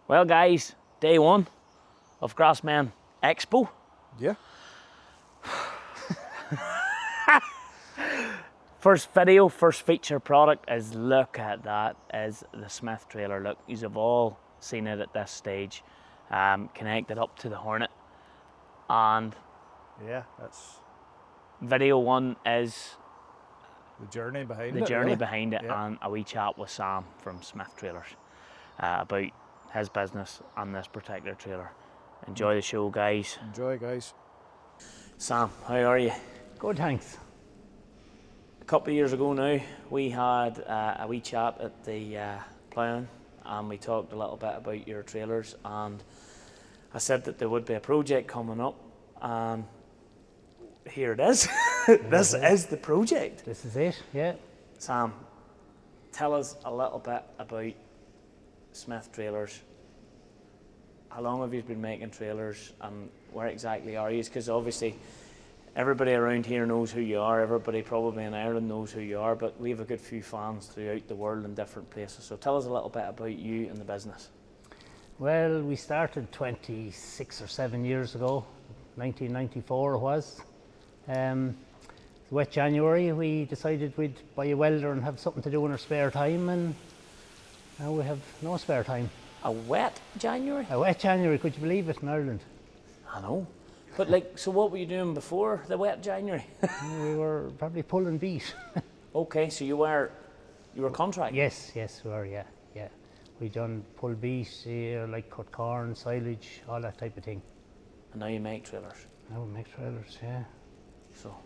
Well guys, day one of Grassmen Expo. Yeah. First video, first feature product is, look at that, is the Smyth trailer. Look, you've all seen it at this stage, connected up to the Hornet. And Yeah, that's video one is the journey behind the it. journey really. behind it, Yeah. and a wee chat with Sam from Smyth Trailers about his business and this particular trailer. Enjoy the show, guys. Enjoy, guys. Sam, how are you? Good, thanks. A couple of years ago now, we had a wee chat at the ploughing, and we talked a little bit about your trailers, and I said that there would be a project coming up, and here it is. This is the project. This is it, yeah. Sam, tell us a little bit about Smyth Trailers. How long have you been making trailers, and where exactly are you? Because obviously everybody around here knows who you are, everybody probably in Ireland knows who you are, but we have a good few fans throughout the world in different places. So tell us a little bit about you and the business. Well, we started 26 or 7 years ago, 1994 it was. Wet January, we decided we'd buy a welder and have something to do in our spare time, and now we have no spare time. A wet January? A wet January, could you believe it, in Ireland? I know. But like, so what were you doing before the wet January? We were probably pulling beat. Okay, so you were contracted? Yes, we were, yeah. We done pull beat, like cut corn, silage, all that type of thing. And now you make trailers? Now we make trailers, yeah. So,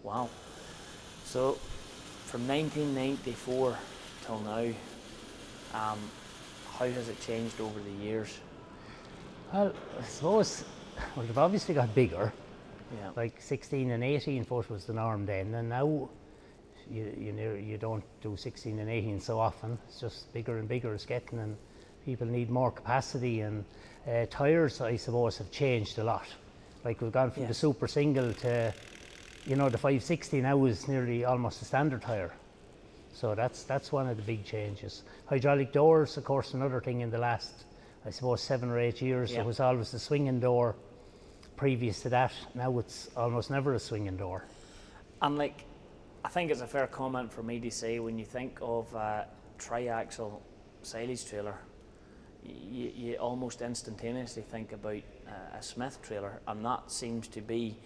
wow. So, from 1994 till now, how has it changed over the years? Well, I suppose, well, they've obviously got bigger. Yeah. Like 16 and 18 foot was the norm then, and now you don't do 16 and 18 so often. It's just bigger and bigger it's getting, and people need more capacity, and tyres, I suppose, have changed a lot. Like we've gone from the super single to, the 560 now is nearly almost a standard tyre. So that's one of the big changes. Hydraulic doors, of course, another thing in the last, I suppose, 7 or 8 years. Yeah. It was always the swinging door. Previous to that, now it's almost never a swinging door. And like, I think it's a fair comment for me to say, when you think of a tri-axle silage trailer, you almost instantaneously think about a Smyth trailer, and that seems to be,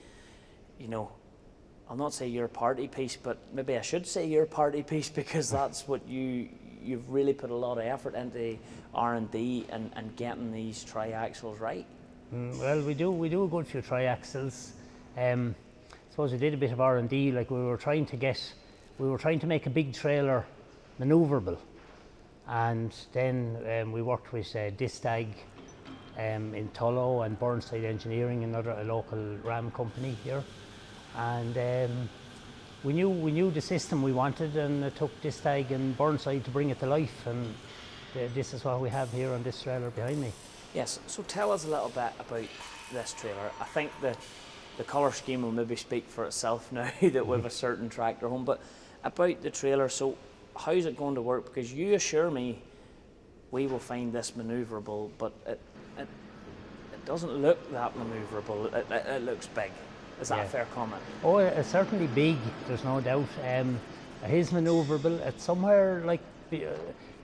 I'll not say your party piece, but maybe I should say your party piece, because that's what you've really put a lot of effort into R&D and getting these tri-axles right. Well, we do a good few tri-axles. I suppose we did a bit of R&D. Like we were trying to make a big trailer manoeuvrable, and then we worked with Distag in Tullow and Burnside Engineering, a local RAM company here, and we knew the system we wanted, and it took Distag and Burnside to bring it to life, and this is what we have here on this trailer behind me. Yes, so tell us a little bit about this trailer. I think the colour scheme will maybe speak for itself now that we have a certain tractor home, but about the trailer, so how's it going to work? Because you assure me we will find this manoeuvrable, but it doesn't look that manoeuvrable. It looks big. Is that a fair comment? Oh, it's certainly big, there's no doubt. It is manoeuvrable. It's somewhere like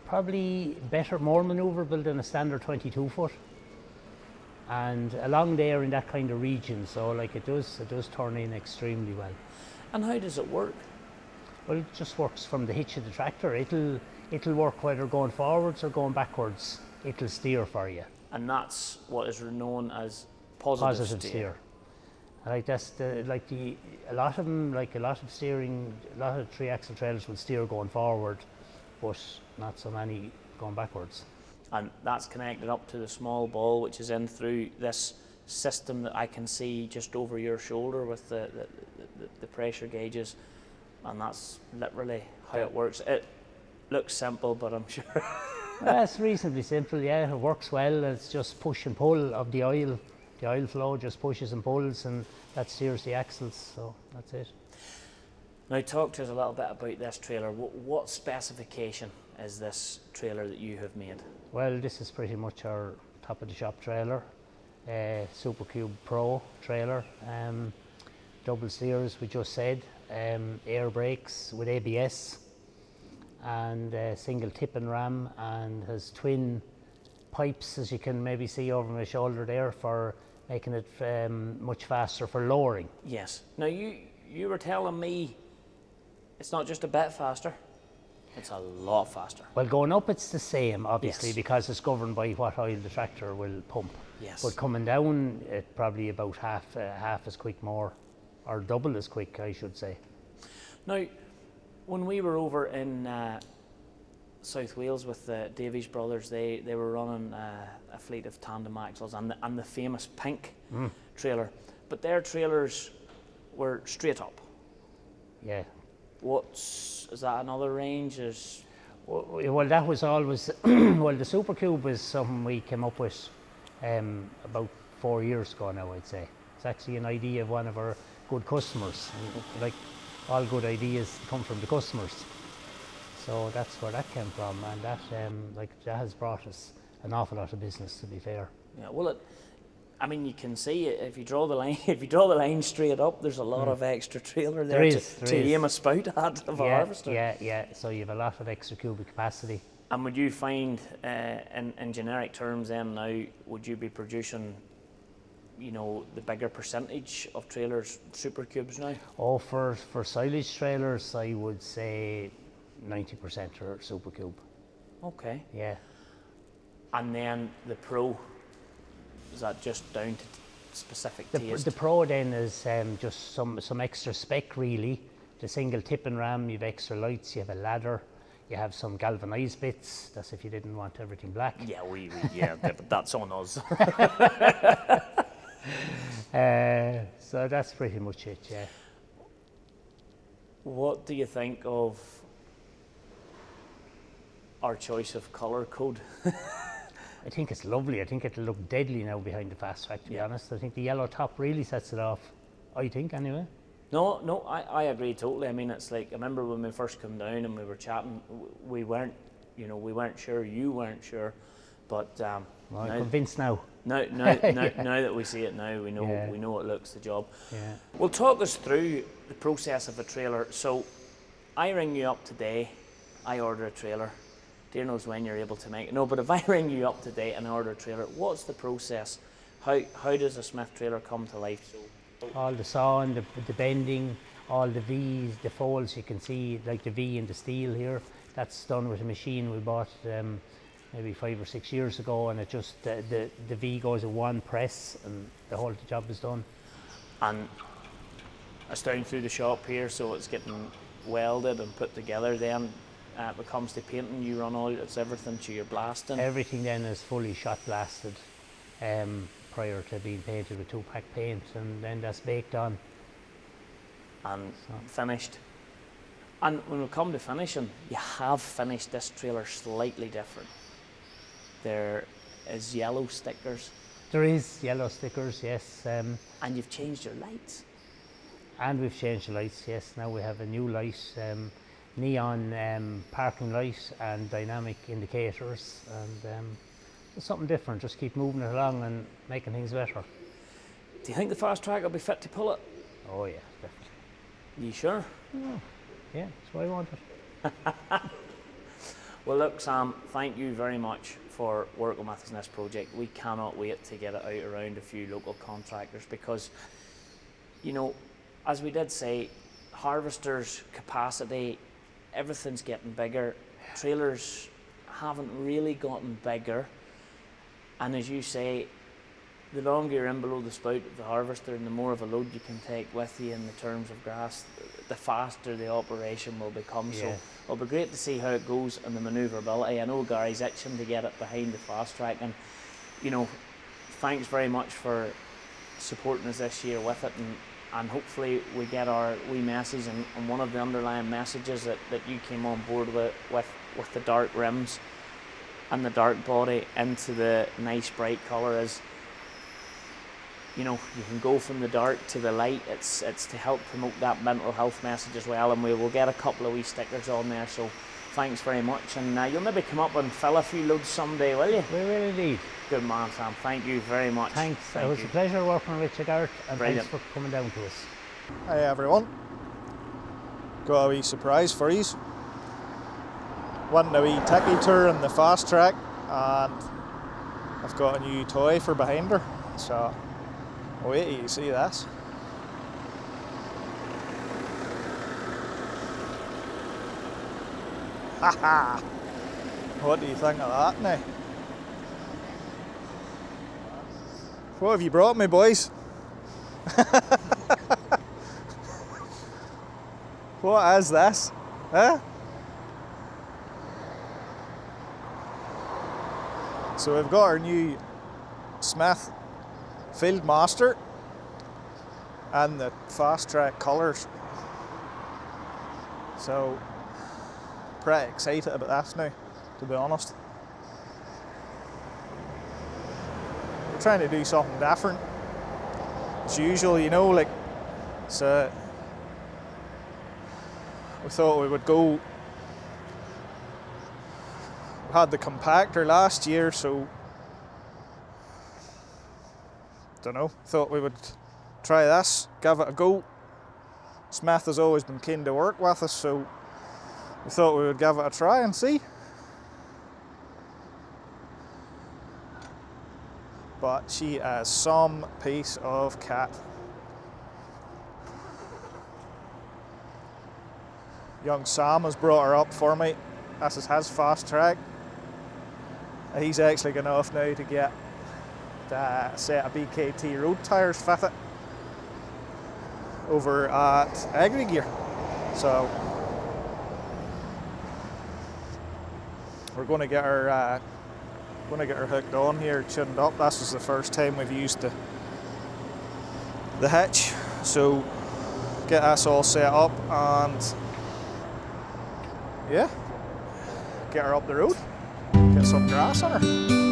probably better, more manoeuvrable than a standard 22 foot. And along there in that kind of region, so like it does turn in extremely well. And how does it work? Well, it just works from the hitch of the tractor. It'll work whether going forwards or going backwards. It'll steer for you. And that's what is known as positive steer. Like a lot of steering, a lot of tri-axle trailers will steer going forward, but not so many going backwards. And that's connected up to the small ball, which is in through this system that I can see just over your shoulder with the pressure gauges, and that's literally how it works. It looks simple, but I'm sure it's reasonably simple. Yeah, it works well. It's just push and pull of the oil. The oil flow just pushes and pulls, and that steers the axles, so that's it. Now talk to us a little bit about this trailer. What specification is this trailer that you have made? Well, this is pretty much our top of the shop trailer, Super Cube Pro trailer, double steers we just said, air brakes with ABS, and single tip and ram, and has twin pipes, as you can maybe see over my shoulder there, for making it much faster for lowering. Yes. Now you were telling me it's not just a bit faster, it's a lot faster. Well, going up it's the same, obviously, Yes. because it's governed by what oil the tractor will pump. Yes. But coming down, it probably about half as quick more, or double as quick, I should say. Now, when we were over in South Wales with the Davies brothers, they were running a fleet of tandem axles and the famous pink trailer, but their trailers were straight up. Yeah. Is that another range? Well, that was always, well, the Super Cube was something we came up with about 4 years ago now, I'd say. It's actually an idea of one of our good customers. And, like, all good ideas come from the customers. So that's where that came from, and that that has brought us an awful lot of business, to be fair. Yeah, well, I mean, you can see it if you draw the line. If you draw the line straight up, there's a lot of extra trailer there, to aim a spout at of a harvester. Yeah. So you have a lot of extra cubic capacity. And would you find, in generic terms, then now, would you be producing, the bigger percentage of trailers Super Cubes now? Oh, for silage trailers, I would say 90% are Super Cube. Okay. Yeah. And then the Pro, is that just down to specific taste? The Pro then is just some extra spec, really. The single tip and ram, you have extra lights, you have a ladder, you have some galvanized bits. That's if you didn't want everything black. Yeah, but that's on us. So that's pretty much it, yeah. What do you think of our choice of colour code? I think it's lovely. I think it'll look deadly now behind the fast track, to be honest. I think the yellow top really sets it off, I think, anyway. No, I agree totally. I mean, it's like, I remember when we first come down and we were chatting, we weren't sure, you weren't sure, but I'm convinced now. Now that we see it now, we know it looks the job. Yeah. Well, talk us through the process of a trailer. So, I ring you up today, I order a trailer. Dear knows when you're able to make it. No, but if I ring you up today and I order a trailer, what's the process? How does a Smyth trailer come to life? All the sawing, the bending, all the V's, the folds, you can see, like the V in the steel here, that's done with a machine we bought maybe 5 or 6 years ago, and it just, the V goes in one press and the whole job is done. And it's down through the shop here, so it's getting welded and put together then. It comes to painting, you run it's everything to your blasting. Everything then is fully shot blasted prior to being painted with 2-pack paint, and then that's baked on. And finished. And when we come to finishing, you have finished this trailer slightly different. There is yellow stickers. There is yellow stickers, yes. And you've changed your lights. And we've changed the lights, yes. Now we have a new light. Neon parking light and dynamic indicators, and it's something different. Just keep moving it along and making things better. Do you think the fast track will be fit to pull it? Oh yeah, definitely. You sure? Oh, yeah, that's what I wanted. Well, look, Sam, thank you very much for working with us in this project. We cannot wait to get it out around a few local contractors because, as we did say, harvesters' capacity, everything's getting bigger. Trailers haven't really gotten bigger, and as you say, the longer you're in below the spout of the harvester and the more of a load you can take with you in the terms of grass, the faster the operation will become. Yeah. So it'll be great to see how it goes and the manoeuvrability. I know Gary's itching to get it behind the fast track, and thanks very much for supporting us this year with it, and hopefully we get our wee message, and one of the underlying messages that you came on board with the dark rims and the dark body into the nice bright colour is, you can go from the dark to the light. It's to help promote that mental health message as well, and we will get a couple of wee stickers on there. So thanks very much, and you'll maybe come up and fill a few loads someday, will you? We will indeed. Good man, Sam. Thank you very much. Thanks. Thank It was you. a pleasure working with you, Garrett, and Brilliant. thanks for coming down to us. Hey everyone. Got a wee surprise for you. Went on a wee techie tour in the fast track, and I've got a new toy for behind her. So wait till you see this. Haha! What do you think of that now? What have you brought me, boys? What is this? Huh? So we've got our new Smyth Field Master and the fast track colours. So pretty excited about this now, to be honest. We're trying to do something different as usual, you know, like, so we thought we would go. We had the compactor last year, so don't know, thought we would try this, give it a go. Smyth has always been keen to work with us, so we thought we would give it a try and see. But she is some piece of cat. Young Sam has brought her up for me. This is his fast track. And he's actually going off now to get a set of BKT road tyres fitted over at Agri Gear. So we're going to get her hooked on here, tuned up. This is the first time we've used the hitch, so get this all set up and yeah, get her up the road, get some grass on her.